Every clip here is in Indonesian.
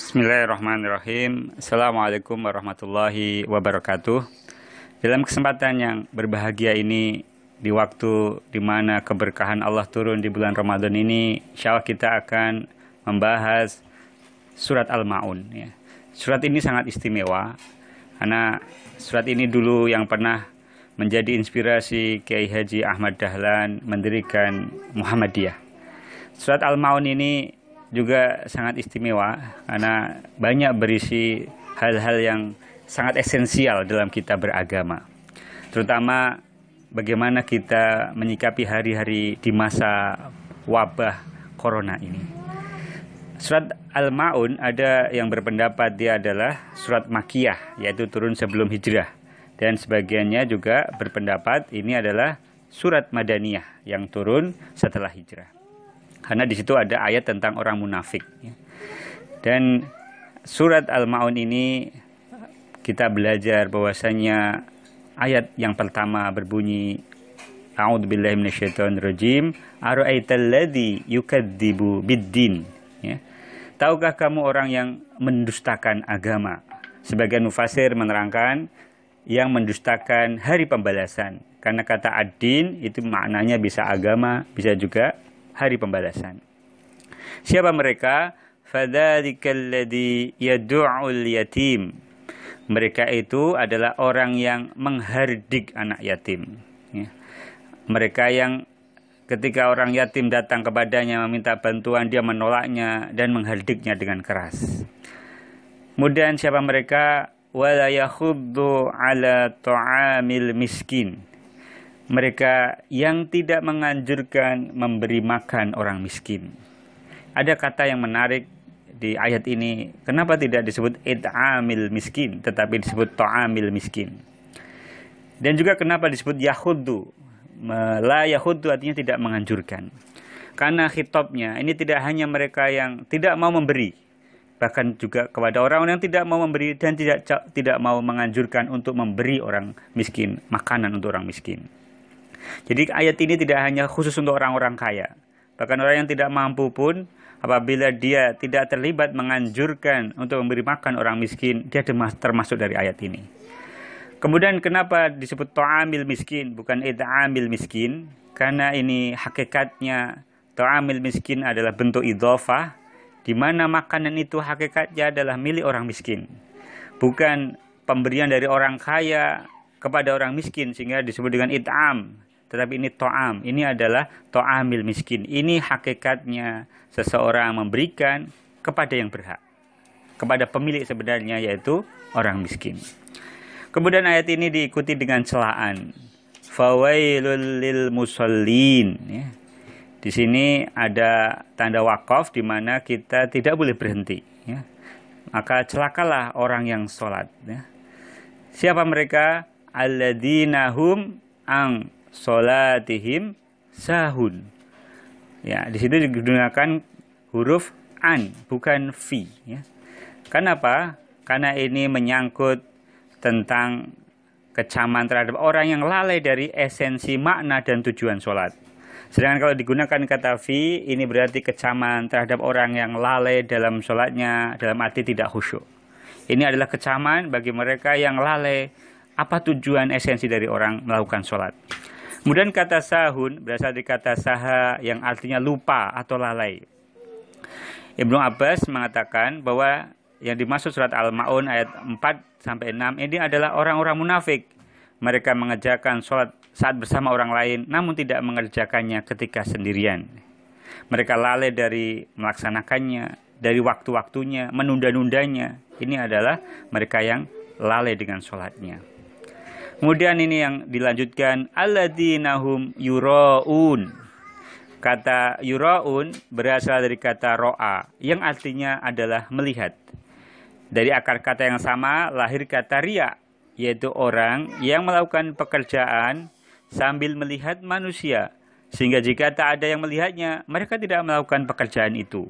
Bismillahirrahmanirrahim. Assalamualaikum warahmatullahi wabarakatuh. Dalam kesempatan yang berbahagia ini, di waktu di mana keberkahan Allah turun di bulan Ramadan ini, insya Allah kita akan membahas surat Al-Ma'un. Ya. Surat ini sangat istimewa, karena surat ini dulu yang pernah menjadi inspirasi Kiai Haji Ahmad Dahlan mendirikan Muhammadiyah. Surat Al-Ma'un ini juga sangat istimewa karena banyak berisi hal-hal yang sangat esensial dalam kita beragama, terutama bagaimana kita menyikapi hari-hari di masa wabah corona ini. Surat Al-Ma'un ada yang berpendapat dia adalah surat Makkiyah, yaitu turun sebelum hijrah, dan sebagiannya juga berpendapat ini adalah surat Madaniyah yang turun setelah hijrah. Karena di situ ada ayat tentang orang munafik. Dan surat Al-Ma'un ini kita belajar bahwasanya ayat yang pertama berbunyi A'udzubillahi minasyaitonirrajim, ara'aital ladzi yukadzibu biddin. Ya. Tahukah kamu orang yang mendustakan agama? Sebagian mufasir menerangkan yang mendustakan hari pembalasan. Karena kata ad-din itu maknanya bisa agama, bisa juga hari pembalasan. Siapa mereka? Fadzalikal ladzi yad'ul yatim. Mereka itu adalah orang yang menghardik anak yatim. Ya. Mereka yang ketika orang yatim datang kepadanya meminta bantuan, dia menolaknya dan menghardiknya dengan keras. Kemudian siapa mereka? Wala yakhuddu ala ta'amil miskin. Mereka yang tidak menganjurkan memberi makan orang miskin. Ada kata yang menarik di ayat ini. Kenapa tidak disebut it'amil miskin, tetapi disebut ta'amil miskin? Dan juga kenapa disebut yahuddu? La yahuddu artinya tidak menganjurkan. Karena khitabnya ini tidak hanya mereka yang tidak mau memberi, bahkan juga kepada orang-orang yang tidak mau memberi dan tidak mau menganjurkan untuk memberi orang miskin, makanan untuk orang miskin. Jadi ayat ini tidak hanya khusus untuk orang-orang kaya. Bahkan orang yang tidak mampu pun, apabila dia tidak terlibat menganjurkan untuk memberi makan orang miskin, dia termasuk dari ayat ini. Kemudian kenapa disebut ta'amil miskin, bukan it'amil miskin? Karena ini hakikatnya ta'amil miskin adalah bentuk idhofah, di mana makanan itu hakikatnya adalah milik orang miskin. Bukan pemberian dari orang kaya kepada orang miskin, sehingga disebut dengan it'am. Tetapi ini to'am, ini adalah to'amil miskin. Ini hakikatnya seseorang memberikan kepada yang berhak, kepada pemilik sebenarnya, yaitu orang miskin. Kemudian ayat ini diikuti dengan celaan. Fawailul lil musallin. Ya. Di sini ada tanda wakaf di mana kita tidak boleh berhenti. Ya. Maka celakalah orang yang sholat. Ya. Siapa mereka? Alladzina hum ang sholatihim sahun. Ya, di situ digunakan huruf an, bukan fi. Ya. Kenapa? Karena ini menyangkut tentang kecaman terhadap orang yang lalai dari esensi makna dan tujuan sholat. Sedangkan kalau digunakan kata fi, ini berarti kecaman terhadap orang yang lalai dalam sholatnya, dalam arti tidak khusyuk. Ini adalah kecaman bagi mereka yang lalai apa tujuan esensi dari orang melakukan sholat. Kemudian kata sahun berasal dari kata saha yang artinya lupa atau lalai. Ibnu Abbas mengatakan bahwa yang dimaksud surat Al-Ma'un ayat 4-6 ini adalah orang-orang munafik. Mereka mengerjakan sholat saat bersama orang lain, namun tidak mengerjakannya ketika sendirian. Mereka lalai dari melaksanakannya, dari waktu-waktunya, menunda-nundanya. Ini adalah mereka yang lalai dengan sholatnya. Kemudian ini yang dilanjutkan, alladzinahum yura'un. Kata yura'un berasal dari kata ro'a, yang artinya adalah melihat. Dari akar kata yang sama lahir kata riya, yaitu orang yang melakukan pekerjaan sambil melihat manusia. Sehingga jika tak ada yang melihatnya, mereka tidak melakukan pekerjaan itu.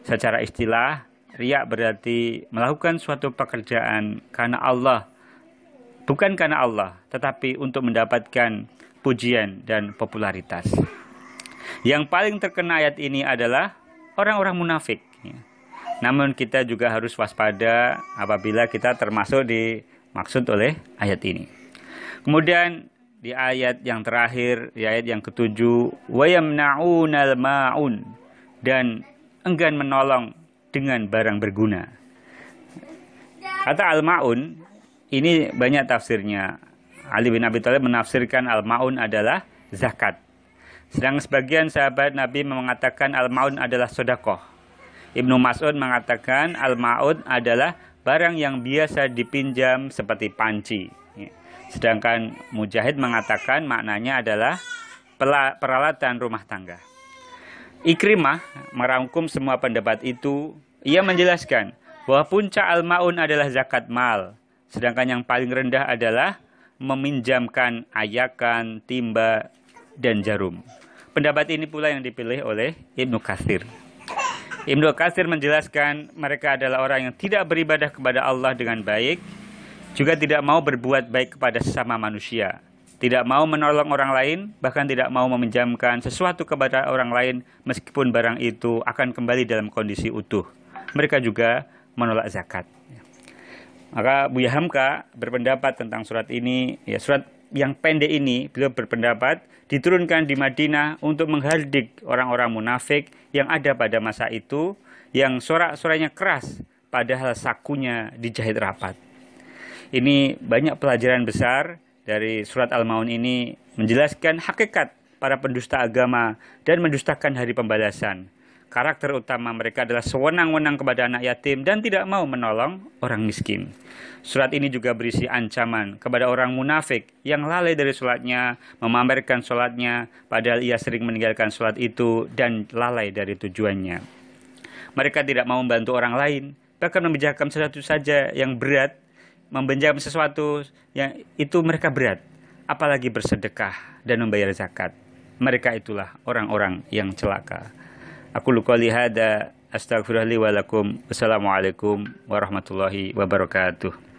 Secara istilah, riya berarti melakukan suatu pekerjaan karena Allah. Bukan karena Allah, tetapi untuk mendapatkan pujian dan popularitas. Yang paling terkena ayat ini adalah orang-orang munafik. Namun kita juga harus waspada apabila kita termasuk dimaksud oleh ayat ini. Kemudian di ayat yang terakhir, di ayat yang ketujuh, wa yamna'unal ma'un, dan enggan menolong dengan barang berguna. Kata al-ma'un ini banyak tafsirnya. Ali bin Abi Thalib menafsirkan al-ma'un adalah zakat. Sedang sebagian sahabat Nabi mengatakan al-ma'un adalah sedekah. Ibnu Mas'ud mengatakan al-ma'un adalah barang yang biasa dipinjam seperti panci. Sedangkan Mujahid mengatakan maknanya adalah peralatan rumah tangga. Ikrimah merangkum semua pendapat itu. Ia menjelaskan bahwa puncak al-ma'un adalah zakat mal. Sedangkan yang paling rendah adalah meminjamkan ayakan, timba, dan jarum. Pendapat ini pula yang dipilih oleh Ibnu Katsir. Ibnu Katsir menjelaskan mereka adalah orang yang tidak beribadah kepada Allah dengan baik, juga tidak mau berbuat baik kepada sesama manusia, tidak mau menolong orang lain, bahkan tidak mau meminjamkan sesuatu kepada orang lain meskipun barang itu akan kembali dalam kondisi utuh. Mereka juga menolak zakat. Maka Buya Hamka berpendapat tentang surat ini, ya surat yang pendek ini, beliau berpendapat diturunkan di Madinah untuk menghardik orang-orang munafik yang ada pada masa itu, yang sorak-sorainya keras, padahal sakunya dijahit rapat. Ini banyak pelajaran besar dari surat Al-Ma'un ini, menjelaskan hakikat para pendusta agama dan mendustakan hari pembalasan. Karakter utama mereka adalah sewenang-wenang kepada anak yatim dan tidak mau menolong orang miskin. Surat ini juga berisi ancaman kepada orang munafik yang lalai dari sholatnya, memamerkan sholatnya, padahal ia sering meninggalkan sholat itu dan lalai dari tujuannya. Mereka tidak mau membantu orang lain, bahkan membicarakan sesuatu saja yang berat, membenjam sesuatu yang itu mereka berat, apalagi bersedekah dan membayar zakat. Mereka itulah orang-orang yang celaka. Aku qouli hada, astaghfirullah li wa lakum. Wassalamualaikum warahmatullahi wabarakatuh.